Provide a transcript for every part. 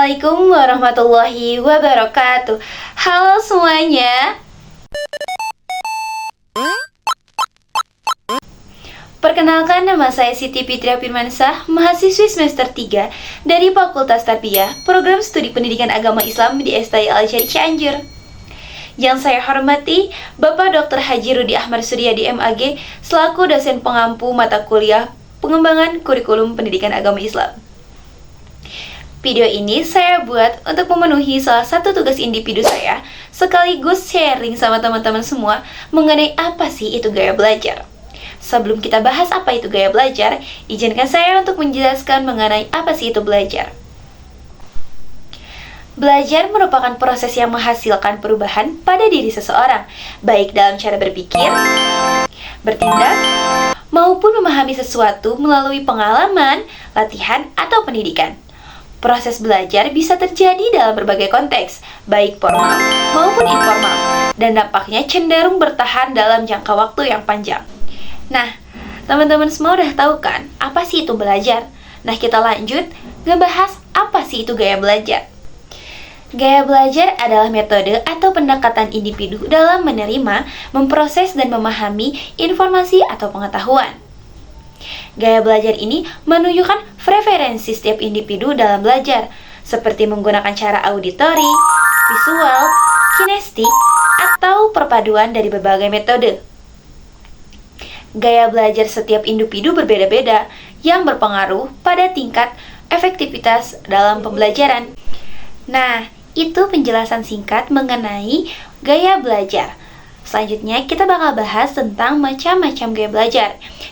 Assalamualaikum warahmatullahi wabarakatuh. Halo semuanya. Perkenalkan, nama saya Siti Fitria Firmansah, mahasiswi semester 3 dari Fakultas Tarbiyah, Program Studi Pendidikan Agama Islam di STI Al-Azhar Cianjur. Yang saya hormati Bapak Dr. Haji Rudi Ahmad Suryadi MAG selaku dosen pengampu mata kuliah Pengembangan Kurikulum Pendidikan Agama Islam. Video ini saya buat untuk memenuhi salah satu tugas individu saya, sekaligus sharing sama teman-teman semua mengenai apa sih itu gaya belajar. Sebelum kita bahas apa itu gaya belajar, izinkan saya untuk menjelaskan mengenai apa sih itu belajar. Belajar merupakan proses yang menghasilkan perubahan pada diri seseorang, baik dalam cara berpikir, bertindak, maupun memahami sesuatu melalui pengalaman, latihan, atau pendidikan. Proses belajar bisa terjadi dalam berbagai konteks, baik formal maupun informal, dan dampaknya cenderung bertahan dalam jangka waktu yang panjang. Nah, teman-teman semua udah tahu kan apa sih itu belajar? Nah, kita lanjut ngebahas apa sih itu gaya belajar. Gaya belajar adalah metode atau pendekatan individu dalam menerima, memproses, dan memahami informasi atau pengetahuan. Gaya belajar ini menunjukkan preferensi setiap individu dalam belajar, seperti menggunakan cara auditori, visual, kinestik, atau perpaduan dari berbagai metode. Gaya belajar setiap individu berbeda-beda yang berpengaruh pada tingkat efektivitas dalam pembelajaran. Nah, itu penjelasan singkat mengenai gaya belajar. Selanjutnya kita bakal bahas tentang macam-macam gaya belajar.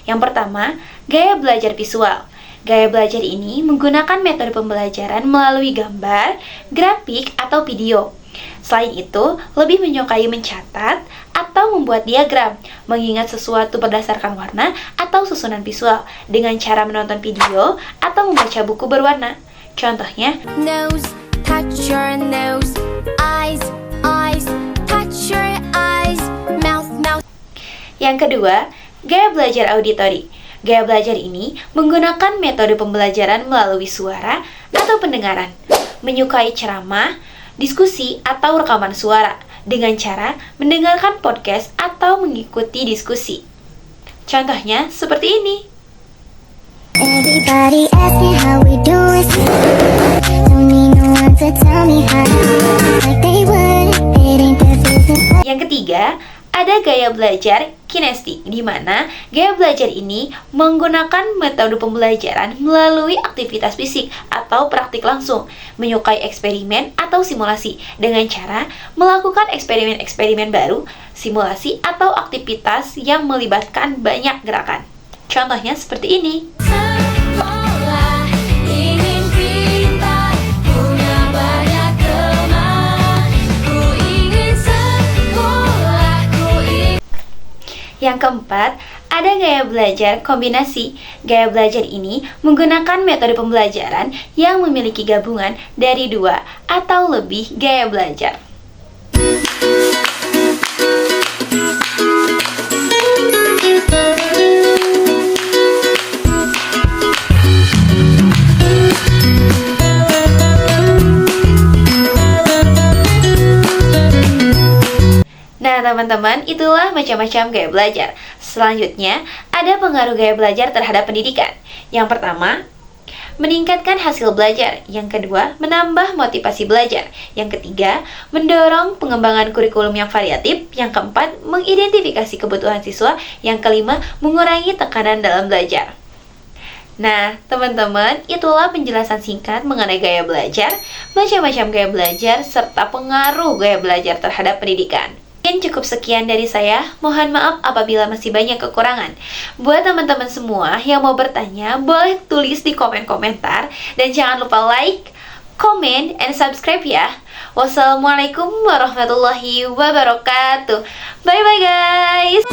Yang pertama, gaya belajar visual. Gaya belajar ini menggunakan metode pembelajaran melalui gambar, grafik, atau video. Selain itu, lebih menyukai mencatat atau membuat diagram, mengingat sesuatu berdasarkan warna atau susunan visual dengan cara menonton video atau membaca buku berwarna. Contohnya, nose, touch your nose, eyes, touch your eyes, mouth. Yang kedua, gaya belajar auditori. Gaya belajar ini menggunakan metode pembelajaran melalui suara atau pendengaran, menyukai ceramah, diskusi, atau rekaman suara dengan cara mendengarkan podcast atau mengikuti diskusi. Contohnya seperti ini. Everybody ask me how we doing. Don't need no one to tell me how. Like they would, it ain't their business. Yang ketiga, ada gaya belajar kinestik, di mana gaya belajar ini menggunakan metode pembelajaran melalui aktivitas fisik atau praktik langsung, menyukai eksperimen atau simulasi dengan cara melakukan eksperimen-eksperimen baru, simulasi atau aktivitas yang melibatkan banyak gerakan. Contohnya seperti ini. Yang keempat, ada gaya belajar kombinasi. Gaya belajar ini menggunakan metode pembelajaran yang memiliki gabungan dari 2 atau lebih gaya belajar. Nah, teman-teman, itulah macam-macam gaya belajar. Selanjutnya, ada pengaruh gaya belajar terhadap pendidikan. Yang pertama, meningkatkan hasil belajar. Yang kedua, menambah motivasi belajar. Yang ketiga, mendorong pengembangan kurikulum yang variatif. Yang keempat, mengidentifikasi kebutuhan siswa. Yang kelima, mengurangi tekanan dalam belajar. Nah, teman-teman, itulah penjelasan singkat mengenai gaya belajar, macam-macam gaya belajar, serta pengaruh gaya belajar terhadap pendidikan. Mungkin cukup sekian dari saya. Mohon maaf apabila masih banyak kekurangan. Buat teman-teman semua yang mau bertanya, boleh tulis di kolom komentar. Dan jangan lupa like, comment, and subscribe ya. Wassalamualaikum warahmatullahi wabarakatuh. Bye-bye guys.